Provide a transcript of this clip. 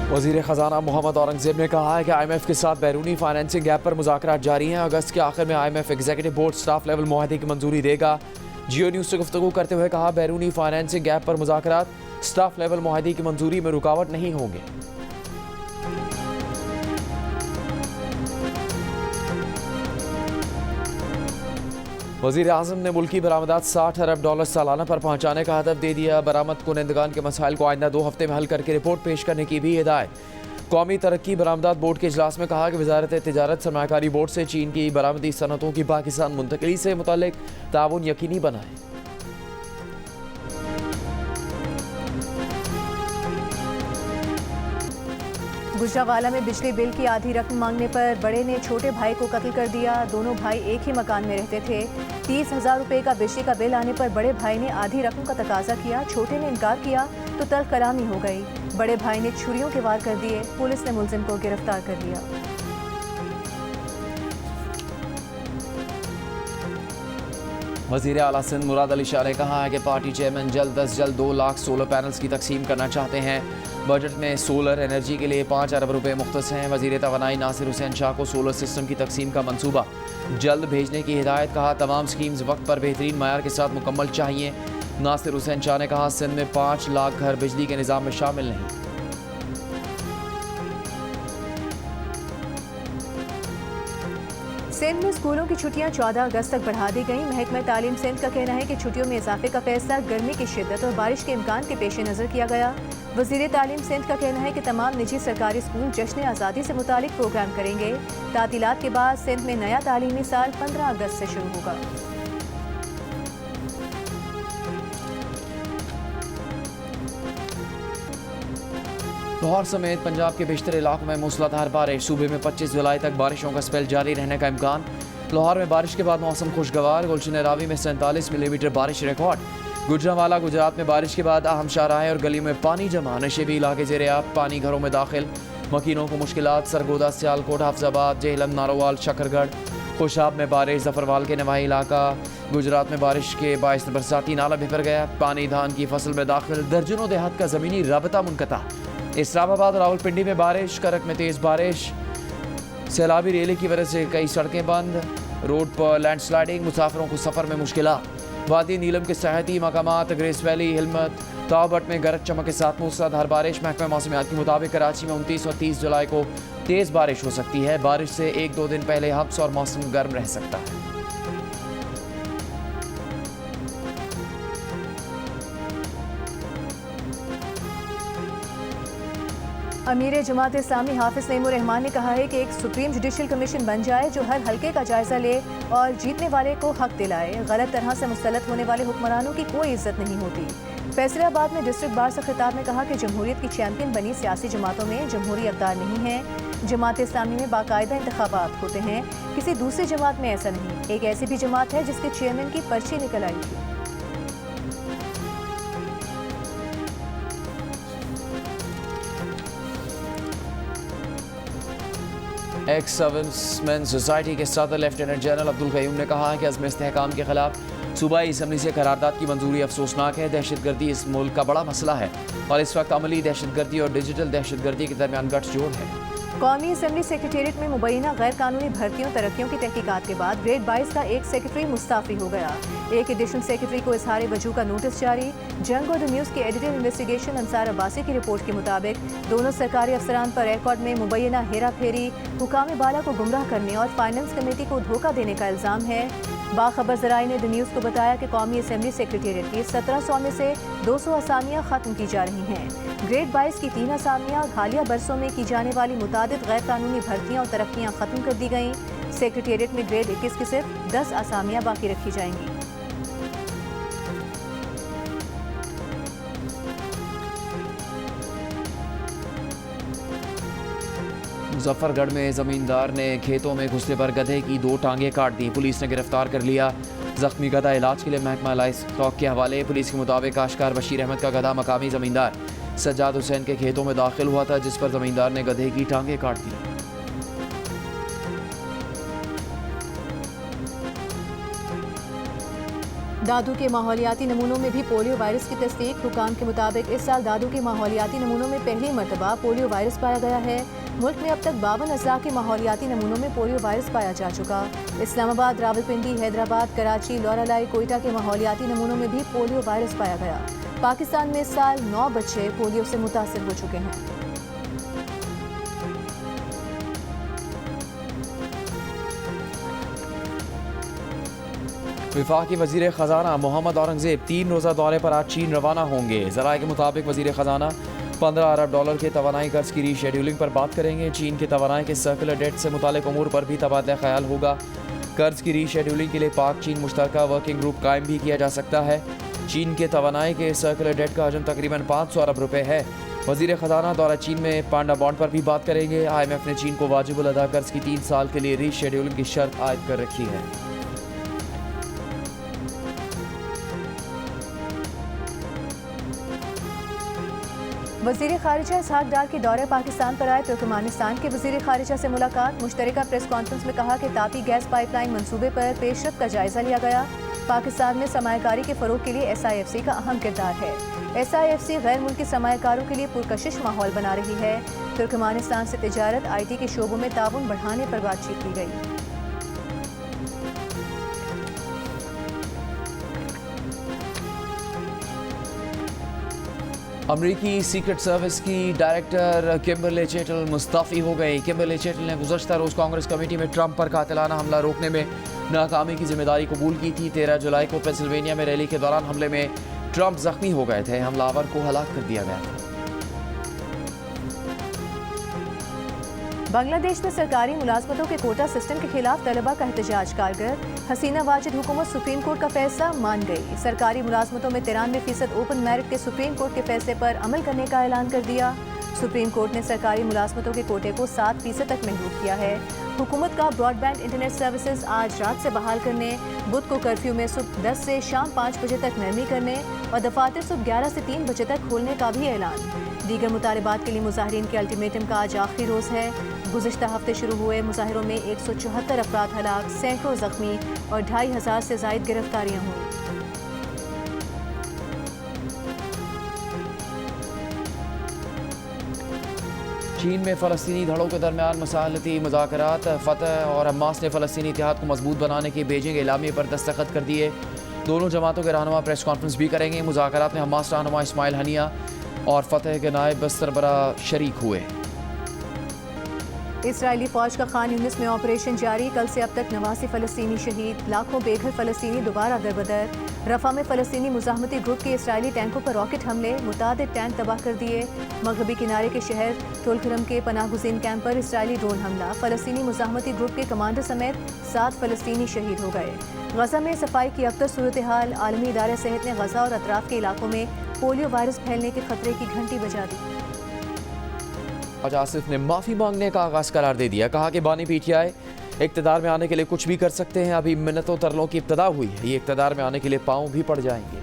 वज़ीर ख़जाना मोहम्मद औरंगज़ेब ने कहा है कि IMF के साथ बैरूनी फाइनेंसिंग गैप पर मुज़ाकरात जारी हैं। अगस्त के आखिर में IMF executive board staff level मुआहदे की मंजूरी देगा। जियो न्यूज़ से गुफ्तगू करते हुए कहा, बैरूनी फाइनेंसिंग गैप पर मुज़ाकरात स्टाफ लेवल मुआहदे की मंजूरी में रुकावट नहीं होंगे। वज़ीर आज़म ने मुल्की बरामदात $60 अरब सालाना पर पहुँचाने का हदफ दे दिया। बरामद कुनंदगान के मसाइल को आइंदा 2 हफ्ते में हल करके रिपोर्ट पेश करने की भी हिदायत। कौमी तरक्की बरामदात बोर्ड के इजलास में कहा कि वजारत तिजारत सरमायाकारी बोर्ड से चीन की बरामदी सनतों की पाकिस्तान मुंतकिली से मुतालिक ताउन यकीनी बनाए। गुजरावाला में बिजली बिल की आधी रकम मांगने पर बड़े ने छोटे भाई को कत्ल कर दिया। दोनों भाई एक ही मकान में रहते थे। 30,000 रुपए का बिजली का बिल आने पर बड़े भाई ने आधी रकम का तकाजा किया। छोटे ने इनकार किया तो तल्ख कलामी हो गई। बड़े भाई ने छुरियों के वार कर दिए। पुलिस ने मुलजिम को गिरफ्तार कर लिया। वज़ीर आला सिंध मुराद अली शाह ने कहा है कि पार्टी चेयरमैन जल्द अज जल्द 2 लाख सोलर पैनल्स की तकसीम करना चाहते हैं। बजट में सोलर एनर्जी के लिए 5 अरब रुपए मुख्तस हैं। वज़ीर तवानाई नासिर हुसैन शाह को सोलर सिस्टम की तकसीम का मंसूबा जल्द भेजने की हिदायत। कहा, तमाम स्कीम्स वक्त पर बेहतरीन मयार के साथ मुकम्मल चाहिए। नासिर हुसैन शाह ने कहा, सिंध में 5 लाख घर बिजली के निज़ाम में शामिल नहीं। सिंध में स्कूलों की छुट्टियां 14 अगस्त तक बढ़ा दी गई। महकमा तालीम सिंध का कहना है कि छुट्टियों में इजाफे का फैसला गर्मी की शिद्दत और बारिश के इम्कान के पेश नज़र किया गया। वज़ीर तालीम सिंध का कहना है कि तमाम निजी सरकारी स्कूल जश्न आज़ादी से मुतालिक प्रोग्राम करेंगे। तातीलात के बाद सिंध में नया तालीमी साल 15 अगस्त से शुरू होगा। लाहौर समेत पंजाब के बेशतर इलाकों में मूसलाधार बारिश। सूबे में 25 जुलाई तक बारिशों का स्पेल जारी रहने का इम्कान। लाहौर में बारिश के बाद मौसम खुशगवार। गुलशन रावी में 47 मिलीमीटर बारिश रिकॉर्ड। गुजरांवाला गुजरात में बारिश के बाद अहम शाहराहें और गलियों में पानी जमा। नशेबी इलाके ज़ेरे आब, पानी घरों में दाखिल। मकीनों को मुश्किलात। सरगोदा, सियालकोट, हाफजाबाद, जेहलम, नारोवाल, शकरगढ़। खुशाब में बारिश। जफरवाल के नवाही इलाका। गुजरात में बारिश के बायस बरसाती नाला बिफर गया। पानी धान की फसल में दाखिल। दर्जनों देहात का ज़मीनी राबता मुनक़ता। इस्लामाबाद और रावलपिंडी में बारिश। करक में तेज़ बारिश। सैलाबी रेले की वजह से कई सड़कें बंद। रोड पर लैंडस्लाइडिंग। मुसाफिरों को सफ़र में मुश्किलात। वादी नीलम के सयाहती मकामात। ग्रेस वैली, हिलमत, तावबट में गरज चमक के साथ मूसलाधार बारिश। महकमा मौसमियात के मुताबिक कराची में 29 और 30 जुलाई को तेज़ बारिश हो सकती है। बारिश से 1-2 दिन पहले हब्स और मौसम गर्म रह सकता है। अमीर जमात इस्लामी हाफिज नईमुर रहमान ने कहा है कि एक सुप्रीम जुडिशल कमीशन बन जाए जो हर हल्के का जायजा ले और जीतने वाले को हक दिलाए। गलत तरह से मुसल्लत होने वाले हुक्मरानों की कोई इज्जत नहीं होती। फैसलाबाद में डिस्ट्रिक्ट बार से खिताब में कहा कि जमहूरियत की चैंपियन बनी सियासी जमातों में जमहूरी अक़दार नहीं है। जमात इस्लामी में बाकायदा इंतखाबात होते हैं। किसी दूसरी जमात में ऐसा नहीं। एक ऐसी भी जमात है जिसके चेयरमैन की पर्ची निकल आई थी। एक्स सर्विसमैन सोसाइटी के सदर लेफ्टिनेंट जनरल अब्दुल क़य्यूम ने कहा है कि अज़्म इस्तेहकाम के खिलाफ सूबाई असम्बली से करारदाद की मंजूरी अफसोसनाक है। दहशतगर्दी इस मुल्क का बड़ा मसला है और इस वक्त अमली दहशतगर्दी और डिजिटल दहशतगर्दी के दरमियान गठजोड़ है। कौमी असम्बली सेक्रेटेरिएट में मुबैना गैर कानूनी भर्तियों तरक्कियों की तहकीकात के बाद ग्रेड 22 का एक सेक्रेटरी मुस्ताफ़ी हो गया। एक एडिशनल सेक्रेटरी को इजहार वजू का नोटिस जारी। जंग और द न्यूज़ की एडिटर इन्वेस्टिगेशन अंसार अब्बासी की रिपोर्ट के मुताबिक दोनों सरकारी अफसरान पर रिकॉर्ड में मुबैना हेरा फेरी, हुकाम बाला को गुमराह करने और फाइनेंस कमेटी को धोखा देने का इल्ज़ाम है। बाखबर ज़राए ने द न्यूज़ को बताया कि कौमी असम्बली सेक्रेटेरिएट की 1700 में से 200 असामियाँ ख़त्म की जा रही हैं। ग्रेड 22 की 3 असामियाँ हालिया बरसों में की जाने वाली मुतादिद गैर कानूनी भर्तियाँ और तरक्कियाँ ख़त्म कर दी गईं। सेक्रेटेरिएट में ग्रेड 21 की सिर्फ 10 असामियाँ बाकी रखी जाएंगी। मुजफ्फरगढ़ में जमींदार ने खेतों में घुसने पर गधे की 2 टांगें काट दी। पुलिस ने गिरफ्तार कर लिया। जख्मी गधा इलाज के लिए महकमा लाइफ स्टॉक के हवाले। पुलिस के मुताबिक काश्तकार बशीर अहमद का गधा मकामी जमींदार सज्जाद हुसैन के खेतों में दाखिल हुआ था, जिस पर जमींदार ने गधे की टांगें काट दी। दादू के माहौलियाती नमूनों में भी पोलियो वायरस की तस्दीक। हुकाम के मुताबिक इस साल दादू के माहौलियाती नमूनों में पहली मरतबा पोलियो वायरस पाया गया है। मुल्क में अब तक 52 अजला के माहौलियाती नमूनों में पोलियो वायरस पाया जा चुका। इस्लामाबाद, रावलपिंडी, हैदराबाद, कराची, लौरालाई, कोयटा के माहौलियाती नमूनों में भी पोलियो वायरस पाया गया। पाकिस्तान में इस साल 9 बच्चे पोलियो से मुतासर हो चुके हैं। वफाकी वज़ीर ख़जाना मोहम्मद औरंगज़ेब 3 रोज़ा दौरे पर आज चीन रवाना होंगे। ज़राए के मुताबिक वज़ीर ख़जाना 15 अरब डॉलर के तवानाई कर्ज की रीशेड्यूलिंग पर बात करेंगे। चीन के तवानाई के सर्कुलर डेट से मुतालिक उमूर पर भी तबादला ख्याल होगा। कर्ज की रीशेड्यूलिंग के लिए पाक चीन मुश्तरका वर्किंग ग्रुप कायम भी किया जा सकता है। चीन के तवानाई के सर्कुलर डेट का हजम तकरीबन 500 अरब रुपये है। वज़ीर ख़जाना दौरा चीन में पांडा बॉन्ड पर भी बात करेंगे। IMF ने चीन को वाजिबुल अदा कर्ज की 3 साल के लिए रीशेड्यूलिंग की शर्त आयद कर रखी है। वज़ीर ख़ारिजा इसहाक डार के दौरे पाकिस्तान पर आए तुर्कमानिस्तान के वज़ीर ख़ारिजा से मुलाकात। मुश्तरका प्रेस कॉन्फ्रेंस में कहा कि तापी गैस पाइपलाइन मंसूबे पर पेशरफ का जायजा लिया गया। पाकिस्तान में सरमायाकारी के फ़रोग के लिए SIFC का अहम किरदार है। SIFC गैर मुल्की सरमायाकारों के लिए पुरकशिश माहौल बना रही है। तुर्कमानिस्तान से तिजारत, IT के शोबों में ताउन बढ़ाने पर बातचीत की गई। अमरीकी सीक्रेट सर्विस की डायरेक्टर किम्बरले चेटल मुस्तफ़ी हो गई। किम्बरले चेटल ने गुज़श्ता रोज़ कांग्रेस कमेटी में ट्रंप पर कातिलाना हमला रोकने में नाकामी की जिम्मेदारी कबूल की थी। 13 जुलाई को पेंसिल्वेनिया में रैली के दौरान हमले में ट्रंप जख्मी हो गए थे। हमलावर को हलाक कर दिया गया था। बांग्लादेश में सरकारी मुलाजमतों के कोटा सिस्टम के खिलाफ तलबा का एहतजाज कारगर। हसीना वाजिद हुकूमत सुप्रीम कोर्ट का फैसला मान गई। सरकारी मुलाजमतों में 93% ओपन मेरिट के सुप्रीम कोर्ट के फैसले पर अमल करने का ऐलान कर दिया। सुप्रीम कोर्ट ने सरकारी मुलाजमतों के कोटे को 7% तक महदूद किया है। हुकूमत का ब्रॉडबैंड इंटरनेट सर्विसेज आज रात से बहाल करने, बुध को कर्फ्यू में सुबह 10 से शाम 5 बजे तक नरमी करने और दफातर सुबह 11 से 3 बजे तक खोलने का भी ऐलान। दीगर मुतालबात के लिए मुजाहिरीन के अल्टीमेटम का आज आखिरी रोज़ है। गुज़िश्ता हफ्ते शुरू हुए मुजाहिरों में 174 अफराद हलाक, सैकड़ों जख्मी और 2500 से ज़ायद गिरफ्तारियाँ हुई। चीन में फ़लस्तीनी धड़ों के दरमियान मसालती मुज़ाकरात। फ़तह और हमास ने फ़लस्तीनी इत्तेहाद को मजबूत बनाने के बीजिंग एलामिये पर दस्तखत कर दिए। दोनों जमातों के रहनुमा प्रेस कॉन्फ्रेंस भी करेंगे। मुज़ाकरात में हमास रहनुमा इस्माइल हनिया और फ़तह के नायब सरबरा शरीक हुए। इसराइली फ़ौज का खान यूनिस में ऑपरेशन जारी। कल से अब तक 89 फ़लस्तीनी शहीद, लाखों बेघर फ़लस्तीनी दोबारा दरबदर। रफ़ा में फ़लस्तीनी मुज़ाहमती ग्रुप के इसराइली टैंकों पर रॉकेट हमले, मुतादिद टैंक तबाह कर दिए। मगरबी किनारे के शहर तुलकरम के पनाहगुज़ीन कैंप पर इसराइली ड्रोन हमला। फ़लस्तीनी मुज़ाहमती ग्रुप के कमांडर समेत 7 फ़लस्तीनी शहीद हो गए। गज़ा में सफाई की अबतर सूरत हाल। आलमी इदारे सेहत ने गज़ा और अतराफ़ के इलाकों में पोलियो वायरस फैलने के खतरे की घंटी बजा दी। आज आसिफ ने माफ़ी मांगने का आगाज़ करार दे दिया। कहा कि बानी PTI इक़्तिदार में आने के लिए कुछ भी कर सकते हैं। अभी मिन्नतों तरलों की इब्तदा हुई है। ये इक़्तिदार में आने के लिए पाँव भी पड़ जाएंगे।